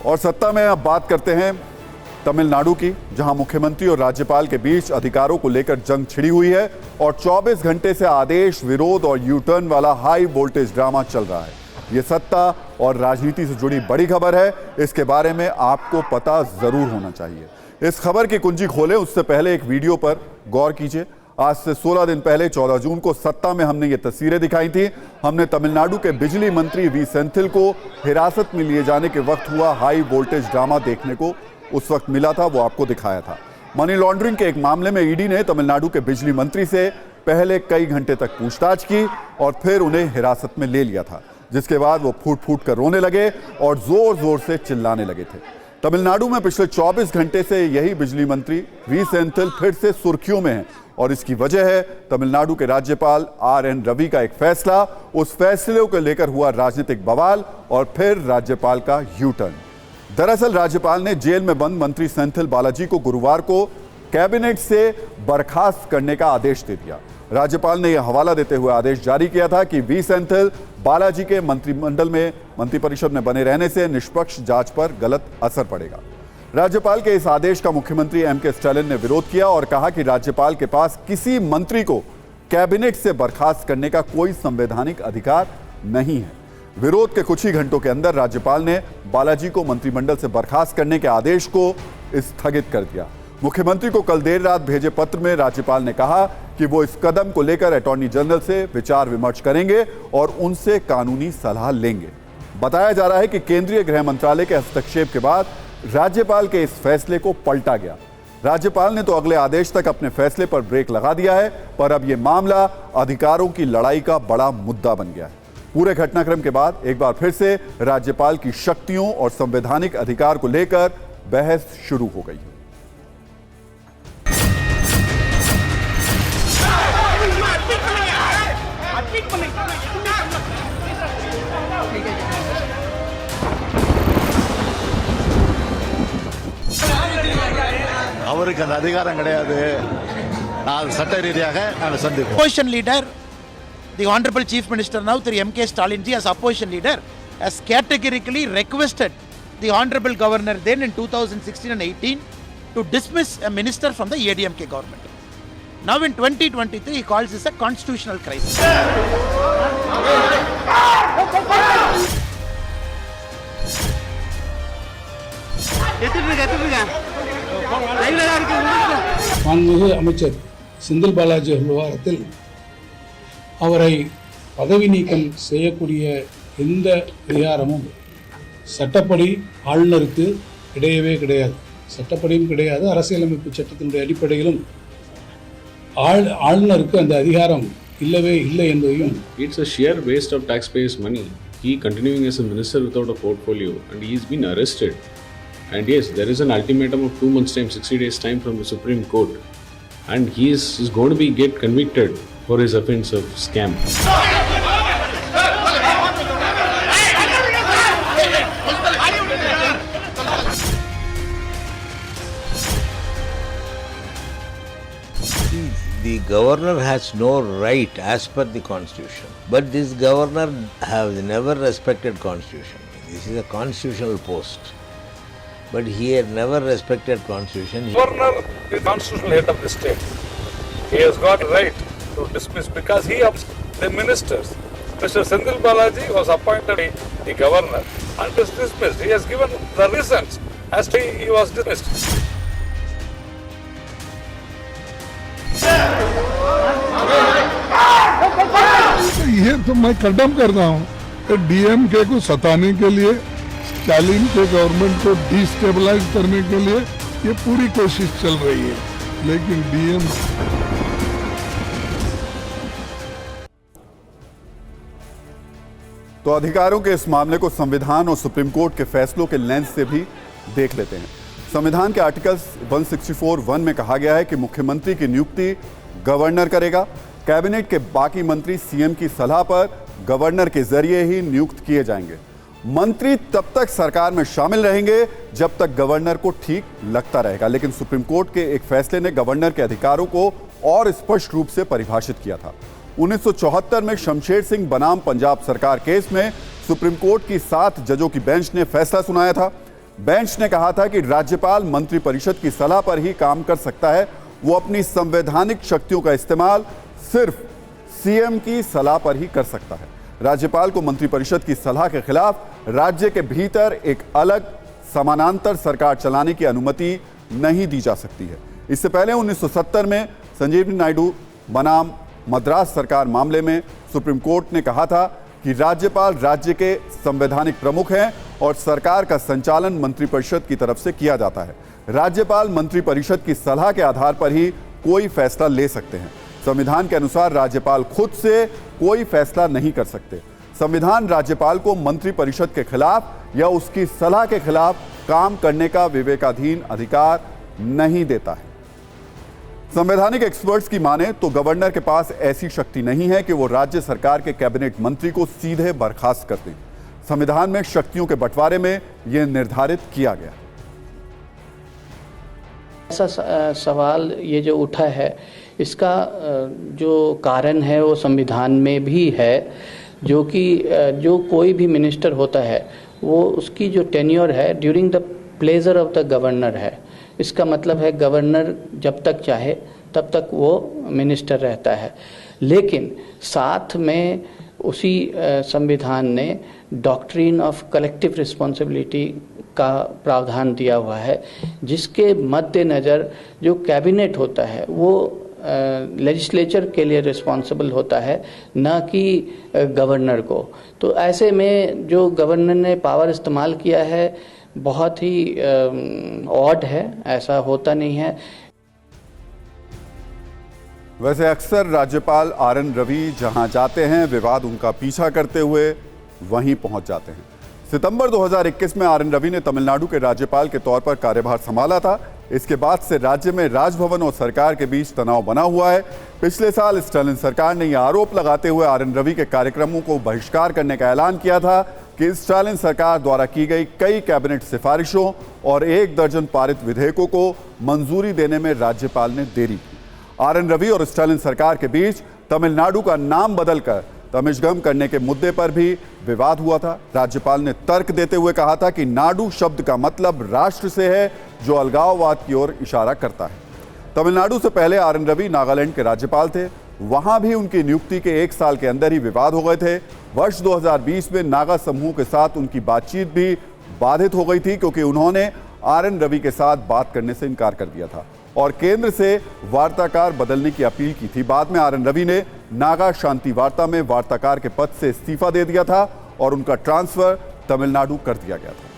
और सत्ता में अब बात करते हैं तमिलनाडु की, जहां मुख्यमंत्री और राज्यपाल के बीच अधिकारों को लेकर जंग छिड़ी हुई है और 24 घंटे से आदेश, विरोध और यू टर्न वाला हाई वोल्टेज ड्रामा चल रहा है। ये सत्ता और राजनीति से जुड़ी बड़ी खबर है, इसके बारे में आपको पता जरूर होना चाहिए। इस खबर की कुंजी खोलें उससे पहले एक वीडियो पर गौर कीजिए। आज से 16 दिन पहले 14 जून को सत्ता में हमने ये तस्वीरें दिखाई थी। हमने तमिलनाडु के बिजली मंत्री वी सेंथिल को हिरासत में लिए जाने के वक्त हुआ हाई वोल्टेज ड्रामा देखने को उस वक्त मिला था, वो आपको दिखाया था। मनी लॉन्ड्रिंग के एक मामले में ईडी ने तमिलनाडु के बिजली मंत्री से पहले कई घंटे तक पूछताछ की और फिर उन्हें हिरासत में ले लिया था, जिसके बाद वो फूट फूट कर रोने लगे और जोर जोर से चिल्लाने लगे थे। तमिलनाडु में पिछले 24 घंटे से यही बिजली मंत्री वी सेंथिल फिर से सुर्खियों में है और इसकी वजह है तमिलनाडु के राज्यपाल RN रवि का एक फैसला, उस फैसले को लेकर हुआ राजनीतिक बवाल और फिर राज्यपाल का यू टर्न। दरअसल राज्यपाल ने जेल में बंद मंत्री सेंथिल बालाजी को गुरुवार को कैबिनेट से बर्खास्त करने का आदेश दे दिया। राज्यपाल ने यह हवाला देते हुए आदेश जारी किया था कि वी सेंथिल बालाजी के मंत्रिपरिषद में बने रहने से निष्पक्ष जांच पर गलत असर पड़ेगा। राज्यपाल के इस आदेश का मुख्यमंत्री MK स्टालिन ने विरोध किया और कहा कि राज्यपाल के पास किसी मंत्री को कैबिनेट से बर्खास्त करने का कोई संवैधानिक अधिकार नहीं है। विरोध के कुछ ही घंटों के अंदर राज्यपाल ने बालाजी को मंत्रिमंडल से बर्खास्त करने के आदेश को स्थगित कर दिया। मुख्यमंत्री को कल देर रात भेजे पत्र में राज्यपाल ने कहा कि वो इस कदम को लेकर अटॉर्नी जनरल से विचार विमर्श करेंगे और उनसे कानूनी सलाह लेंगे। बताया जा रहा है कि केंद्रीय गृह मंत्रालय के हस्तक्षेप के बाद राज्यपाल के इस फैसले को पलटा गया। राज्यपाल ने तो अगले आदेश तक अपने फैसले पर ब्रेक लगा दिया है, पर अब यह मामला अधिकारों की लड़ाई का बड़ा मुद्दा बन गया है। पूरे घटनाक्रम के बाद एक बार फिर से राज्यपाल की शक्तियों और संवैधानिक अधिकार को लेकर बहस शुरू हो गई है। அவருக்கு அந்த அதிகாரம் கிடையாது. நான் சட்ட ரீதியாக நாங்கள் சந்திப்போம். Opposition leader, the Honorable Chief Minister now, Through MK Stalin ji, as opposition leader, has categorically requested the Honorable Governor then in 2016 and 18 to dismiss a minister from the ADMK government. Now in 2023, he calls this a constitutional crisis. மாண்புமிகு அமைச்சர் செந்தில் பாலாஜி விவகாரத்தில் அவரை பதவி நீக்கம் செய்யக்கூடிய எந்த அதிகாரமும் சட்டப்படி ஆளுநருக்கு கிடையவே கிடையாது. சட்டப்படியும் கிடையாது, அரசியலமைப்பு சட்டத்தினுடைய அடிப்படையிலும் ஆளுநருக்கு அந்த அதிகாரம் இல்லவே இல்லை என்பதையும். It's a sheer waste of taxpayers' money. He continuing as a minister without a portfolio and he's been arrested. And yes, there is an ultimatum of 2 months' time, 60 days' time from the Supreme Court. And he is going to get convicted for his offense of scam. The governor has no right as per the constitution. But this governor has never respected constitution. This is a constitutional post. But he had never respected constitution. Governor is constitutional head of the state. He has got right to dismiss because he upset the ministers. Mr. Senthil Balaji was appointed the governor and is dismissed. He has given the reasons as to he was dismissed. ये तो मैं condemn कर रहा हूँ कि DMK को सताने के लिए, स्टालिन के गवर्नमेंट को डिस्टेबलाइज करने के लिए ये पूरी कोशिश चल रही है, लेकिन DM तो अधिकारों के इस मामले को संविधान और सुप्रीम कोर्ट के फैसलों के लेंस से भी देख लेते हैं। संविधान के आर्टिकल 164(1) में कहा गया है कि मुख्यमंत्री की नियुक्ति गवर्नर करेगा। कैबिनेट के बाकी मंत्री CM की सलाह पर गवर्नर के जरिए ही नियुक्त किए जाएंगे। मंत्री तब तक सरकार में शामिल रहेंगे जब तक गवर्नर को ठीक लगता रहेगा, लेकिन सुप्रीम कोर्ट के एक फैसले ने गवर्नर के अधिकारों को और स्पष्ट रूप से परिभाषित किया था। 1974 में शमशेर सिंह बनाम पंजाब सरकार केस में सुप्रीम कोर्ट की 7 जजों की बेंच ने फैसला सुनाया था। बेंच ने कहा था कि राज्यपाल मंत्रिपरिषद की सलाह पर ही काम कर सकता है। वो अपनी संवैधानिक शक्तियों का इस्तेमाल सिर्फ सीएम की सलाह पर ही कर सकता है। राज्यपाल को मंत्रिपरिषद की सलाह के खिलाफ राज्य के भीतर एक अलग समानांतर सरकार चलाने की अनुमति नहीं दी जा सकती है। इससे पहले 1970 में संजीवनी नायडू बनाम मद्रास सरकार मामले में सुप्रीम कोर्ट ने कहा था कि राज्यपाल राज्य के संवैधानिक प्रमुख हैं और सरकार का संचालन मंत्रिपरिषद की तरफ से किया जाता है। राज्यपाल मंत्रिपरिषद की सलाह के आधार पर ही कोई फैसला ले सकते हैं। संविधान के अनुसार राज्यपाल खुद से कोई फैसला नहीं कर सकते। संविधान राज्यपाल को मंत्रिपरिषद के खिलाफ या उसकी सलाह के खिलाफ काम करने का विवेकाधीन अधिकार नहीं देता है। संवैधानिक एक्सपर्ट्स की माने तो गवर्नर के पास ऐसी शक्ति नहीं है कि वो राज्य सरकार के कैबिनेट मंत्री को सीधे बर्खास्त कर दें। संविधान में शक्तियों के बंटवारे में यह निर्धारित किया गया। ऐसा सवाल ये जो उठा है, इसका जो कारण है वो संविधान में भी है, जो कि जो कोई भी मिनिस्टर होता है वो उसकी जो टेन्योर है during the pleasure of the governor है। इसका मतलब है गवर्नर जब तक चाहे तब तक वो मिनिस्टर रहता है। लेकिन साथ में उसी संविधान ने डॉक्ट्रिन ऑफ कलेक्टिव रिस्पॉन्सिबिलिटी का प्रावधान दिया हुआ है, जिसके मद्देनज़र जो कैबिनेट होता है वो लेजिस्लेचर के लिए रिस्पॉन्सिबल होता है, न कि गवर्नर को। तो ऐसे में जो गवर्नर ने पावर इस्तेमाल किया है बहुत ही ऑड है, ऐसा होता नहीं है। वैसे अक्सर राज्यपाल आर.एन. रवि जहां जाते हैं विवाद उनका पीछा करते हुए वहीं पहुंच जाते हैं। सितंबर 2021 में आर.एन. रवि ने तमिलनाडु के राज्यपाल के तौर पर कार्यभार संभाला था। इसके बाद से राज्य में राजभवन और सरकार के बीच तनाव बना हुआ है। पिछले साल स्टालिन सरकार ने यह आरोप लगाते हुए आर.एन. रवि के कार्यक्रमों को बहिष्कार करने का ऐलान किया था कि स्टालिन सरकार द्वारा की गई कई कैबिनेट सिफारिशों और 1 दर्जन पारित विधेयकों को मंजूरी देने में राज्यपाल ने देरी की। आर.एन. रवि और स्टालिन सरकार के बीच तमिलनाडु का नाम बदलकर तमिशगम करने के मुद्दे पर भी विवाद हुआ था। राज्यपाल ने तर्क देते हुए कहा था कि नाडु शब्द का मतलब राष्ट्र से है, जो अलगाववाद की ओर इशारा करता है। तमिलनाडु से पहले आर.एन. रवि नागालैंड के राज्यपाल थे। वहां भी उनकी नियुक्ति के 1 साल के अंदर ही विवाद हो गए थे। वर्ष 2020 में नागा समूह के साथ उनकी बातचीत भी बाधित हो गई थी, क्योंकि उन्होंने आर.एन. रवि के साथ बात करने से इनकार कर दिया था और केंद्र से वार्ताकार बदलने की अपील की थी। बाद में आर.एन. रवि ने नागा शांति वार्ता में वार्ताकार के पद से इस्तीफा दे दिया था और उनका ट्रांसफर तमिलनाडु कर दिया गया था।